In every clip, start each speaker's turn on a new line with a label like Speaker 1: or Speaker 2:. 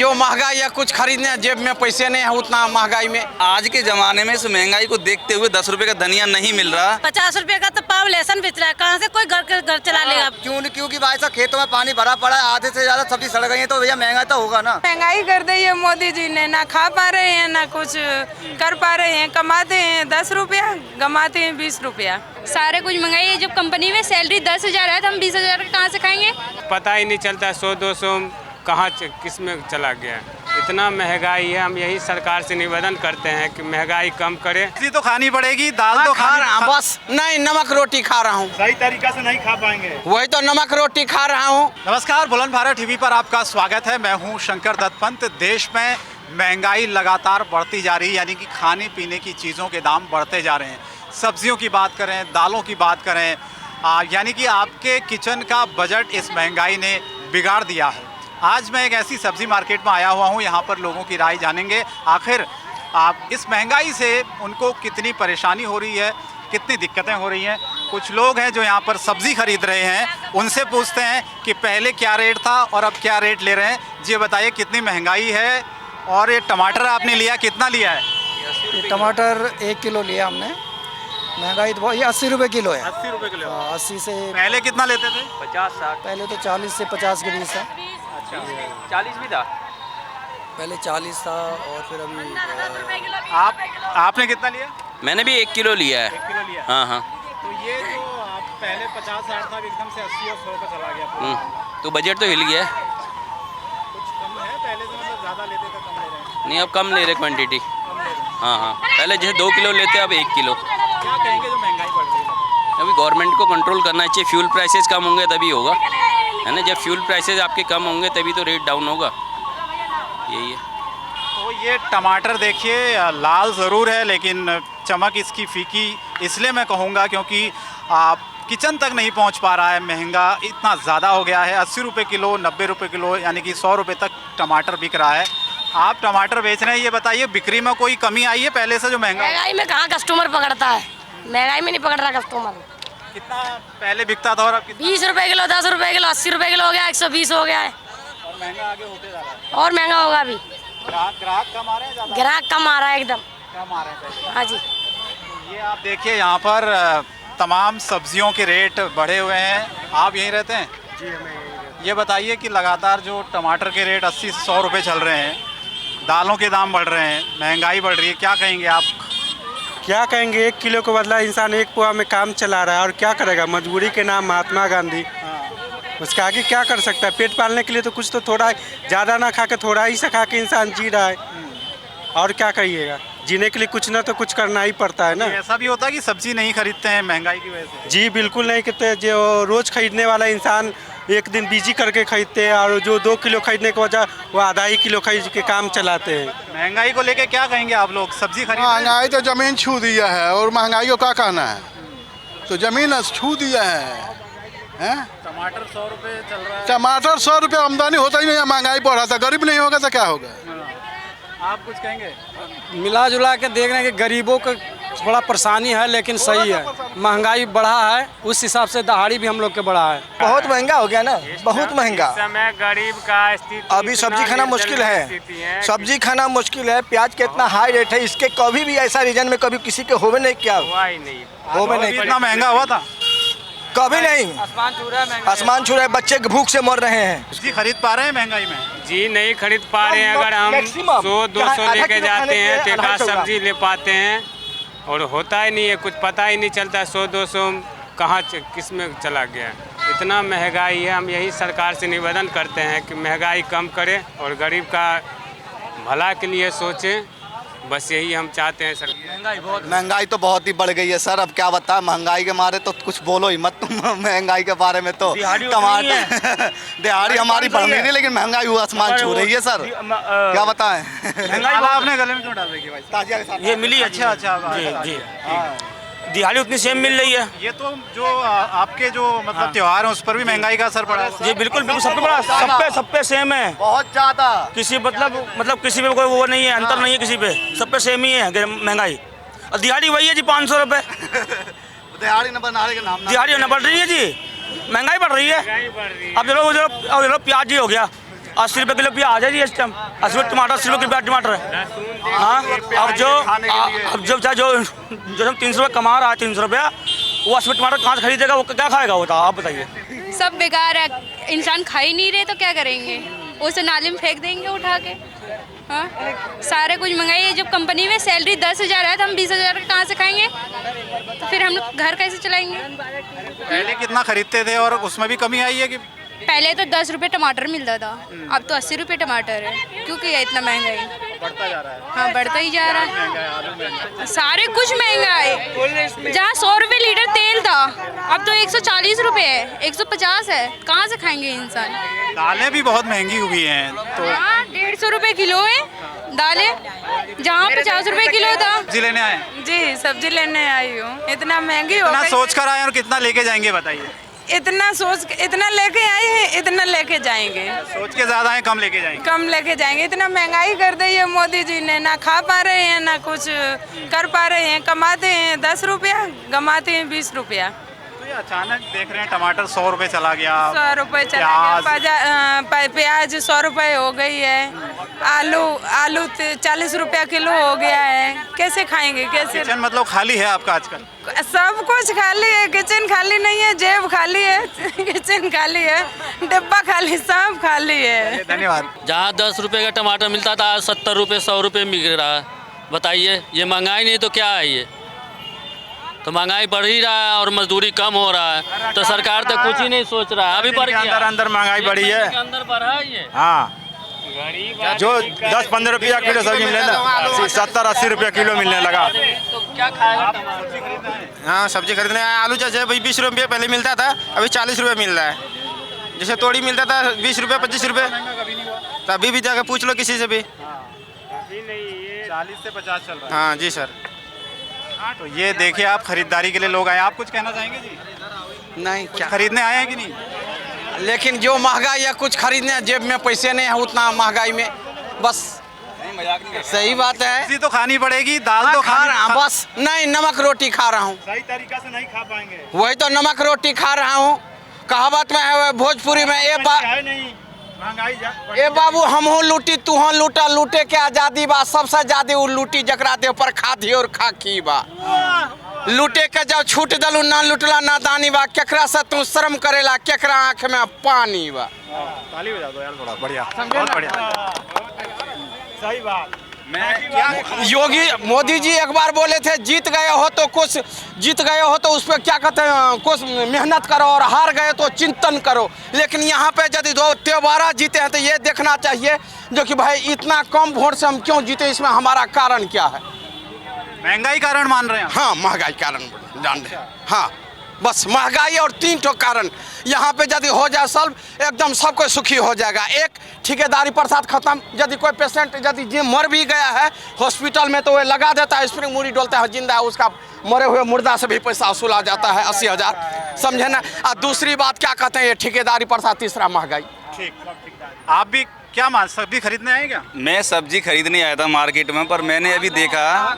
Speaker 1: जो महंगाई है, कुछ खरीदने जेब में पैसे नहीं है उतना महंगाई में।
Speaker 2: आज के जमाने में इस महंगाई को देखते हुए 10 रुपए का धनिया नहीं मिल रहा।
Speaker 3: 50 रुपए का तो पाव लहसुन बेच रहा है, कहाँ से कोई घर चला लेगा।
Speaker 4: क्योंकि भाई साहब खेतों में पानी भरा पड़ा है, आधे से ज्यादा सब्जी सड़ गई है, तो भैया महंगा तो होगा ना।
Speaker 5: महंगाई कर दी है मोदी जी ने, ना खा पा रहे हैं ना कुछ कर पा रहे हैं। कमाते हैं 10 रुपया, कमाते हैं 20 रुपया।
Speaker 6: सारे कुछ महंगाई है। जब कंपनी में सैलरी 10,000 है तो हम 20,000 कहाँ से खाएंगे।
Speaker 7: पता ही नहीं चलता 100-200 कहाँ किस में चला गया। इतना महंगाई है। हम यही सरकार से निवेदन करते हैं कि महंगाई कम करे।
Speaker 8: सब्जी तो खानी पड़ेगी, दाल तो
Speaker 1: खा रहा हूँ, बस नहीं नमक रोटी खा रहा हूँ।
Speaker 8: सही तरीका से नहीं खा पाएंगे,
Speaker 1: वही तो नमक रोटी खा रहा हूँ।
Speaker 8: नमस्कार, बुलंद भारत टीवी पर आपका स्वागत है। मैं हूँ शंकर दत्त पंत। देश में महंगाई लगातार बढ़ती जा रही है, यानी कि खाने पीने की चीज़ों के दाम बढ़ते जा रहे हैं। सब्जियों की बात करें, दालों की बात करें, यानी कि आपके किचन का बजट इस महंगाई ने बिगाड़ दिया है। आज मैं एक ऐसी सब्जी मार्केट में आया हुआ हूँ, यहाँ पर लोगों की राय जानेंगे। आखिर आप इस महंगाई से उनको कितनी परेशानी हो रही है, कितनी दिक्कतें हो रही हैं। कुछ लोग हैं जो यहाँ पर सब्ज़ी खरीद रहे हैं, उनसे पूछते हैं कि पहले क्या रेट था और अब क्या रेट ले रहे हैं। जी बताइए, कितनी महंगाई है। और ये टमाटर आपने लिया, कितना लिया है?
Speaker 9: ये टमाटर 1 किलो लिया हमने। महंगाई तो ये 80 रुपये किलो है।
Speaker 8: 80 रुपये किलो।
Speaker 9: 80 से
Speaker 8: पहले कितना लेते थे?
Speaker 7: 50-60।
Speaker 9: पहले तो 40 से 50 के बीच था।
Speaker 7: 40 भी था
Speaker 9: पहले 40 था और फिर अभी
Speaker 8: आपने कितना लिया?
Speaker 2: मैंने भी 1 किलो लिया है।
Speaker 8: 1 किलो लिया।
Speaker 2: हाँ।
Speaker 8: तो ये जो आप पहले 50-60 था, एकदम से 80 और 100 पे चला गया।
Speaker 2: तो बजट तो हिल गया।
Speaker 8: कुछ कम है पहले से, मतलब ज़्यादा लेते थे, कम ले रहे हैं?
Speaker 2: नहीं, अब कम ले रहे क्वांटिटी। हाँ। पहले जैसे 2 किलो लेते अब 1 किलो।
Speaker 8: क्या कहेंगे जो महंगाई बढ़ रही है?
Speaker 2: अभी गवर्नमेंट को कंट्रोल करना चाहिए। फ्यूल प्राइसेस कम होंगे तभी होगा, है ना। जब फ्यूल प्राइसेस आपके कम होंगे तभी तो रेट डाउन होगा। यही है।
Speaker 8: तो ये टमाटर देखिए, लाल ज़रूर है लेकिन चमक इसकी फीकी इसलिए मैं कहूँगा क्योंकि आप किचन तक नहीं पहुँच पा रहा है। महंगा इतना ज़्यादा हो गया है। 80 रुपये किलो, 90 रुपये किलो, यानी कि 100 रुपये तक टमाटर बिक रहा है। आप टमाटर बेच रहे हैं, ये बताइए बिक्री में कोई कमी आई है पहले से? जो
Speaker 3: महंगाई में कहाँ कस्टमर पकड़ता है, महंगाई में नहीं पकड़ रहा कस्टमर।
Speaker 8: कितना पहले बिकता था और अब कितना?
Speaker 3: 20 रुपए किलो, 10 रुपए किलो, 80 रुपए किलो हो गया, 120 हो गया है।
Speaker 8: और महंगा आगे होते जा रहा है।
Speaker 3: और महंगा होगा अभी।
Speaker 8: ग्राहक कम आ रहे हैं, ज़्यादा
Speaker 3: ग्राहक कम आ रहा है, एकदम
Speaker 8: कम आ रहे हैं।
Speaker 3: हाँ जी।
Speaker 8: ये आप देखिए, यहाँ पर तमाम सब्जियों के रेट बढ़े हुए हैं। आप यहीं रहते हैं?
Speaker 7: जी, हमें
Speaker 8: ये बताइए कि लगातार जो टमाटर के रेट 80 से 100 रुपये चल रहे हैं, दालों के दाम बढ़ रहे हैं, महंगाई बढ़ रही है, क्या कहेंगे आप?
Speaker 10: क्या कहेंगे, 1 किलो के बदला इंसान 1 पुआ में काम चला रहा है और क्या करेगा। मजबूरी के नाम महात्मा गांधी, उसका आगे क्या कर सकता है। पेट पालने के लिए तो कुछ तो थोड़ा ज़्यादा ना खा के थोड़ा ही से खा के इंसान जी रहा है, और क्या कहिएगा। जीने के लिए कुछ ना तो कुछ करना ही पड़ता है ना।
Speaker 8: ऐसा भी होता है कि सब्जी नहीं खरीदते हैं महंगाई की वजह से?
Speaker 10: जी बिल्कुल नहीं करते। जो रोज़ खरीदने वाला इंसान एक दिन बिजी करके खरीदते हैं, और जो 2 किलो खरीदने के वजह वो आधा ही किलो खरीद के काम चलाते हैं।
Speaker 8: महंगाई को लेके क्या कहेंगे आप लोग? सब्जी खरीद?
Speaker 11: महंगाई तो ज़मीन छू दिया है, और महंगाई को क्या कहना है। तो ज़मीन छू दिया है।
Speaker 8: टमाटर 100 रुपये चल रहा है।
Speaker 11: टमाटर 100 रुपये आमदनी होता ही नहीं है, महंगाई बढ़ा था। गरीब नहीं होगा तो क्या होगा।
Speaker 8: आप कुछ कहेंगे?
Speaker 12: मिला जुला के देख रहे हैं कि गरीबों को थोड़ा परेशानी है, लेकिन सही है। महंगाई बढ़ा है, उस हिसाब से दहाड़ी भी हम लोग के बढ़ा है।
Speaker 4: बहुत महंगा हो गया ना, बहुत महंगा।
Speaker 7: समय गरीब का स्थिति
Speaker 4: अभी सब्जी खाना मुश्किल है, सब्जी खाना मुश्किल है। प्याज के इतना हाई रेट है, इसके कभी भी ऐसा रीजन में कभी किसी के होवे नहीं, क्या
Speaker 7: हुआ ही नहीं,
Speaker 4: होवे नहीं।
Speaker 8: इतना महंगा हुआ था
Speaker 4: कभी नहीं। आसमान छू रहा है, बच्चे भूख से मर रहे हैं।
Speaker 8: सब्जी खरीद पा रहे हैं महंगाई में?
Speaker 7: जी नहीं खरीद पा रहे हैं। अगर हम 100-200 लेके जाते हैं तो एक आध सब्जी ले पाते हैं, और होता ही नहीं है। कुछ पता ही नहीं चलता 100-200 कहाँ किस में चला गया। इतना महंगाई है। हम यही सरकार से निवेदन करते हैं कि महंगाई कम करे और गरीब का भला के लिए सोचें। बस यही हम चाहते हैं सर।
Speaker 4: महंगाई तो बहुत ही बढ़ गई है सर। अब क्या बताएं, महंगाई के मारे तो कुछ बोलो ही मत तुम महंगाई के बारे में। तो टमाटर दिहाड़ी हमारी बढ़ नहीं रही, लेकिन महंगाई हुआ आसमान छू रही है सर। क्या बताएं।
Speaker 8: आपने गले में क्यों डाल रही है भाई?
Speaker 12: ये मिली।
Speaker 8: अच्छा।
Speaker 12: जी दिहाड़ी उतनी सेम मिल रही है।
Speaker 8: ये तो जो आपके जो मतलब त्योहार है, उस पर भी महंगाई का असर पड़ा है?
Speaker 12: जी बिल्कुल, सब पे बड़ा, सब पे सेम है।
Speaker 4: बहुत ज्यादा
Speaker 12: किसी मतलब किसी पे कोई वो नहीं है, अंतर नहीं है किसी पे, सब पे सेम ही है महंगाई। और दिहाड़ी वही है जी, 500 रुपये।
Speaker 4: दिहाड़ी न बनाने के नाम,
Speaker 12: दिहाड़ी न बढ़ रही है जी, महंगाई बढ़ रही है। अब चलो प्याज ही हो गया,
Speaker 13: 80 रुपये किलो प्याज है जी इस टाइम, 80 रुपये टमाटर, 80 रुपये किलो टमाटर है। हाँ, अब जो 300 रुपये कमा रहा है, 300 रुपया, वो 80 टमाटर कहाँ से खरीदेगा, वो क्या खाएगा, वो आप बताइए।
Speaker 6: सब बेकार है, इंसान खा ही नहीं रहे तो क्या करेंगे, उसे नाली में फेंक देंगे उठा के। हाँ, सारे कुछ महंगाई है। जब कंपनी में सैलरी 10,000 है तो हम 20,000 कहाँ से खाएंगे, तो फिर हम लोग घर कैसे चलाएंगे।
Speaker 8: पहले कितना खरीदते थे और उसमें भी कमी आई है कि?
Speaker 6: पहले तो 10 रुपये टमाटर मिलता था, अब तो 80 रुपये टमाटर है। क्यों किया इतना महंगाई?
Speaker 8: बढ़ता जा रहा है।
Speaker 6: हाँ, बढ़ता ही जा रहा है, सारे कुछ महंगा है। जहाँ 100 रुपये लीटर तेल था, अब तो 140 रुपये है, 150 है, कहाँ से खाएंगे इंसान।
Speaker 8: दालें भी बहुत महंगी हुई हैं तो।
Speaker 6: हाँ, 150 रुपये किलो है दालें, जहाँ 50 रुपये किलो था।
Speaker 8: सब्जी लेने आए?
Speaker 5: जी, सब्जी लेने आई हूँ। इतना महंगी हो
Speaker 8: इतना
Speaker 5: गई।
Speaker 8: सोच कर आए और कितना लेके जाएंगे बताइए?
Speaker 5: इतना लेके आए हैं, इतना लेके जाएंगे।
Speaker 8: सोच के ज्यादा है, कम लेके जाएंगे?
Speaker 5: कम लेके जाएंगे। इतना महंगाई कर दी है मोदी जी ने, ना खा पा रहे हैं ना कुछ कर पा रहे हैं। कमाते हैं 10 रुपया, गमाते हैं 20 रुपया।
Speaker 8: तो ये अचानक देख रहे हैं टमाटर 100 रुपये चला गया,
Speaker 5: 100 रुपये चला गया, प्याज 100 रुपये हो गई है, आलू 40 रुपया किलो हो गया है। कैसे खाएंगे, कैसे?
Speaker 8: किचन मतलब खाली है आपका आजकल?
Speaker 5: सब कुछ खाली है, किचन खाली नहीं है, जेब खाली है, किचन खाली है, डिब्बा खाली, सब खाली है।
Speaker 8: धन्यवाद।
Speaker 14: जहाँ 10 रुपये का टमाटर मिलता था, आज 70 रुपये 100 रुपये मिल रहा है। बताइए, ये महंगाई नहीं तो क्या है? ये तो महंगाई बढ़ ही रहा है और मजदूरी कम हो रहा है, तो सरकार तो कुछ ही नहीं सोच रहा है। अभी बढ़ गया,
Speaker 13: अंदर महंगाई बढ़ी है,
Speaker 14: अंदर बढ़ा है ये।
Speaker 13: हाँ, जो 10-15 रुपया किलो सब्जी मिले ना, 70-80 रुपया किलो मिलने लगा।
Speaker 14: तो क्या खाएगा?
Speaker 13: हाँ, सब्जी खरीदने आया। आलू जैसे भाई 20 रुपये पहले मिलता था, अभी 40 रुपये मिल रहा है। जैसे तोड़ी मिलता था 20 रुपये 25 रुपये, तो अभी भी जाकर पूछ लो किसी से भी।
Speaker 8: 40 से 50 चल रहा है।
Speaker 13: हाँ जी सर।
Speaker 8: तो ये देखिए, आप खरीदारी के लिए लोग आए, आप कुछ कहना चाहेंगे जी?
Speaker 1: नहीं, क्या
Speaker 8: खरीदने आए हैं कि नहीं?
Speaker 1: लेकिन जो महंगाई है, कुछ खरीदने जेब में पैसे नहीं है उतना महंगाई में, बस सही बात है।
Speaker 8: सब्जी तो खानी पड़ेगी, दाल तो
Speaker 1: खा रहा हूँ, बस नहीं, नमक रोटी खा रहा हूँ।
Speaker 8: सही तरीका से नहीं खा पाएंगे,
Speaker 1: वही तो नमक रोटी खा रहा हूँ। कहावत में है भोजपुरी में, ए बाबू हम हो लूटी तू हो लूटा, लूटे के आजादी बा, सबसे ज्यादा वो लूटी जकरा दे पर खाधी और खाकी बा। लूटे के जब छूट दलू ना लुटला ना दानी बा, केकरा से तू शर्म करेला, केकरा आँख में पानी बा।
Speaker 8: ताली बजा दो यार, थोड़ा बढ़िया, बहुत बढ़िया, सही बात।
Speaker 1: योगी मोदी जी एक बार बोले थे, जीत गए हो तो उस पर क्या कहते हैं, कुछ मेहनत करो, और हार गए तो चिंतन करो। लेकिन यहाँ पे यदि दोबारा जीते हैं तो ये देखना चाहिए जो कि भाई इतना कम वोट से हम क्यों जीते, इसमें हमारा कारण क्या है।
Speaker 8: महंगाई कारण मान रहे हैं?
Speaker 1: हाँ, महंगाई कारण जान रहे हैं। हाँ, बस महंगाई और 3 ठो कारण यहाँ पे यदि हो जाए सॉल्व, एकदम सब कोई सुखी हो जाएगा। एक, ठेकेदारी प्रसाद खत्म। यदि कोई पेशेंट यदि मर भी गया है हॉस्पिटल में तो वो लगा देता है, स्प्रिंग मूरी डोलता है, जिंदा है, उसका मरे हुए मुर्दा से भी पैसा वसूला जाता है 80,000, समझे ना। और दूसरी बात क्या कहते हैं, ये ठेकेदारी प्रसाद। तीसरा महंगाई।
Speaker 8: ठीक, आप भी क्या सब्जी खरीदने आए क्या?
Speaker 15: मैं सब्जी खरीदने आया था मार्केट में, पर मैंने अभी देखा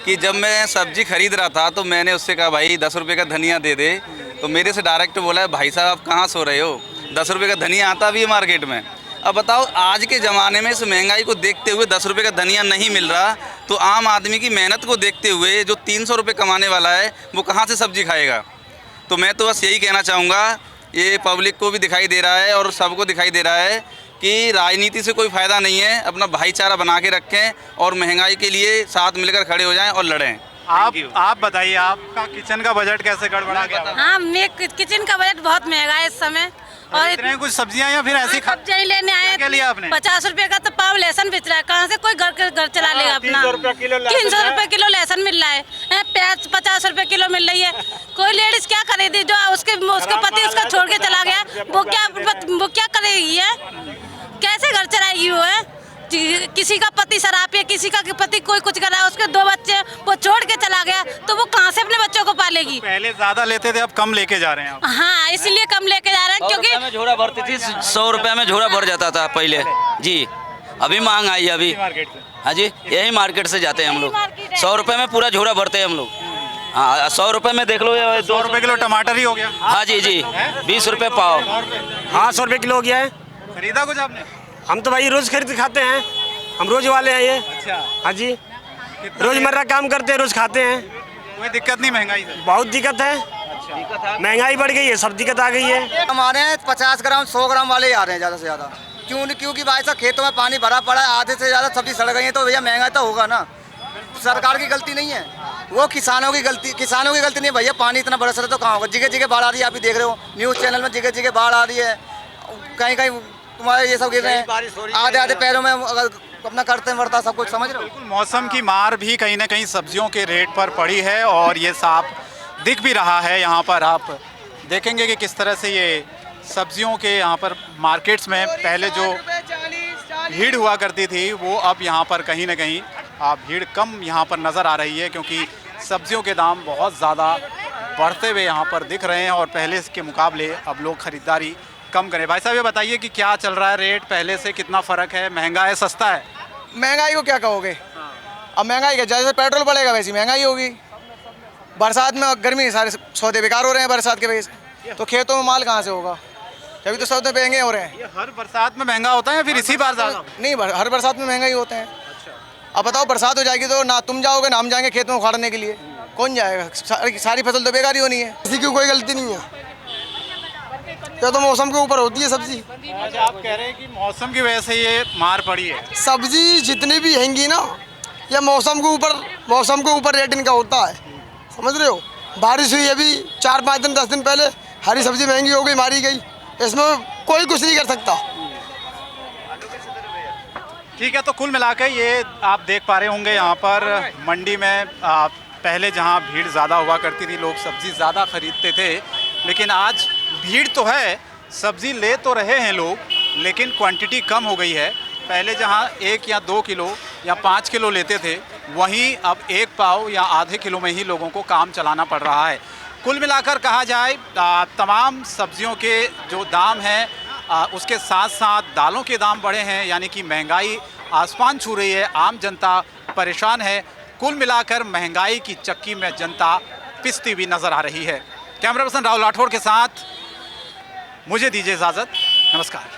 Speaker 15: कि जब मैं सब्जी खरीद रहा था तो मैंने उससे कहा भाई 10 रुपये का धनिया दे दे, तो मेरे से डायरेक्ट बोला भाई साहब आप कहाँ सो रहे हो, 10 रुपये का धनिया आता भी है मार्केट में। अब बताओ, आज के ज़माने में इस महंगाई को देखते हुए 10 रुपये का धनिया नहीं मिल रहा, तो आम आदमी की मेहनत को देखते हुए जो 300 रुपये कमाने वाला है वो कहाँ से सब्जी खाएगा। तो मैं तो बस यही कहना चाहूँगा, ये पब्लिक को भी दिखाई दे रहा है और सबको दिखाई दे रहा है कि राजनीति से कोई फ़ायदा नहीं है। अपना भाईचारा बना के रखें और महंगाई के लिए साथ मिलकर खड़े हो जाएं और लड़ें।
Speaker 8: आप बताइए, आपका किचन का बजट कैसे गड़बड़ा गया?
Speaker 3: हाँ, मेरे किचन का बजट बहुत महंगा है इस समय।
Speaker 8: और इतने कुछ सब्जियां या फिर ऐसी
Speaker 3: सब्जियां लेने आए
Speaker 8: क्या लिया आपने?
Speaker 3: 50 रुपए का तो पाव लहसुन बेच रहा है, कहाँ से कोई घर चला लेगा अपना। 300 रुपए किलो लहसुन मिल रहा है, प्याज 50 रुपए किलो मिल रही है। कोई लेडीज क्या करेगी, जो उसके पति उसका छोड़ के चला गया, वो क्या करेगी है, कैसे घर चलाएगी वो है। किसी का पति शराब है, किसी का पति कोई कुछ कर रहा है, उसके 2 बच्चे, वो छोड़ के चला गया, तो वो कहाँ से अपने बच्चों को पालेगी।
Speaker 8: पहले ज्यादा लेते थे, अब कम लेके जा रहे हैं।
Speaker 3: हाँ, इसलिए कम लेके जा रहे हैं क्योंकि
Speaker 14: झोरा भरती थी, 100 रुपये में झोरा भर जाता था पहले जी। अभी महंगाई है अभी। हाँ जी, यही मार्केट से जाते हैं हम लोग, 100 रुपये में पूरा झोरा भरते हैं हम लोग। हाँ, 100 रुपये में देख लो,
Speaker 8: 2 रुपये किलो टमाटर ही हो गया।
Speaker 14: हाँ जी, 20 रुपये पाव।
Speaker 13: हाँ, 100 रुपये किलो हो गया है।
Speaker 8: खरीदा कुछ आपने?
Speaker 13: हम तो भाई रोज़ खरीद खाते हैं, हम रोज़ वाले हैं ये।
Speaker 8: अच्छा।
Speaker 13: हाँ जी, रोज़मर्रा काम करते हैं, रोज़ खाते हैं।
Speaker 8: कोई दिक्कत नहीं महंगाई से?
Speaker 13: बहुत दिक्कत है।
Speaker 8: अच्छा।
Speaker 13: महंगाई बढ़ गई है, सब दिक्कत आ गई है।
Speaker 4: हमारे यहाँ 50 ग्राम 100 ग्राम वाले ही आ रहे हैं ज़्यादा से ज़्यादा। क्योंकि भाई साहब खेतों में पानी भरा पड़ा है, आधे से ज़्यादा सब्जी सड़ गई है, तो भैया महंगा तो होगा ना। सरकार की गलती नहीं है, वो किसानों की गलती नहीं है भैया। पानी इतना बरस रहा तो कहाँ होगा? जगह जगह बाढ़ आ रही है, आप भी देख रहे हो न्यूज़ चैनल में, जगह जगह बाढ़ आ रही है, कहीं कहीं तुम्हारे ये सब गिर रहे हैं, आधे आधे पैरों में अगर अपना करते मरता सब कुछ, समझ रहे हो?
Speaker 8: बिल्कुल, मौसम की मार भी कहीं ना कहीं सब्जियों के रेट पर पड़ी है और ये साफ दिख भी रहा है। यहाँ पर आप देखेंगे कि किस तरह से ये सब्जियों के यहाँ पर मार्केट्स में पहले जो भीड़ हुआ करती थी वो अब यहाँ पर कहीं ना कहीं भीड़ कम यहाँ पर नज़र आ रही है, क्योंकि सब्जियों के दाम बहुत ज़्यादा बढ़ते हुए यहाँ पर दिख रहे हैं और पहले के मुकाबले अब लोग ख़रीदारी कम करें। भाई साहब ये बताइए कि क्या चल रहा है रेट, पहले से कितना फ़र्क है, महंगा है सस्ता है?
Speaker 9: महंगाई को क्या कहोगे, अब महंगाई का जैसे पेट्रोल बढ़ेगा वैसी महंगाई होगी। बरसात में गर्मी सारे सौदे बेकार हो रहे हैं बरसात के वजह से, तो खेतों में माल कहाँ से होगा? तभी तो सौदे महंगे हो रहे हैं।
Speaker 8: ये हर बरसात में महंगा होता है फिर इसी बार ज़्यादा?
Speaker 9: नहीं, हर बरसात में महंगा ही होते हैं। अब बताओ, बरसात हो जाएगी तो ना तुम जाओगे ना हम जाएंगे खेत में उखाड़ने के लिए, कौन जाएगा? सारी फसल तो बेकार ही होनी है, किसी की कोई गलती नहीं है। तो मौसम के ऊपर होती है सब्जी।
Speaker 8: अच्छा, आप कह रहे हैं कि मौसम की वजह से ये मार पड़ी है?
Speaker 9: सब्जी जितनी भी महंगी ना, या मौसम के ऊपर रेट इनका होता है, समझ रहे हो? बारिश हुई अभी 4-5 दिन 10 दिन पहले, हरी सब्जी महंगी हो गई, मारी गई, इसमें कोई कुछ नहीं कर सकता।
Speaker 8: ठीक है, तो कुल मिलाकर ये आप देख पा रहे होंगे यहाँ पर मंडी में पहले जहाँ भीड़ ज़्यादा हुआ करती थी, लोग सब्ज़ी ज़्यादा ख़रीदते थे, लेकिन आज भीड़ तो है, सब्ज़ी ले तो रहे हैं लोग, लेकिन क्वांटिटी कम हो गई है। पहले जहाँ 1 या 2 किलो या 5 किलो लेते थे, वहीं अब 1 पाव या आधे किलो में ही लोगों को काम चलाना पड़ रहा है। कुल मिलाकर कहा जाए तमाम सब्जियों के जो दाम हैं उसके साथ साथ दालों के दाम बढ़े हैं, यानी कि महंगाई आसमान छू रही है, आम जनता परेशान है। कुल मिलाकर महंगाई की चक्की में जनता पिसती हुई नज़र आ रही है। कैमरा पर्सन राहुल राठौड़ के साथ मुझे दीजिए इजाज़त, नमस्कार।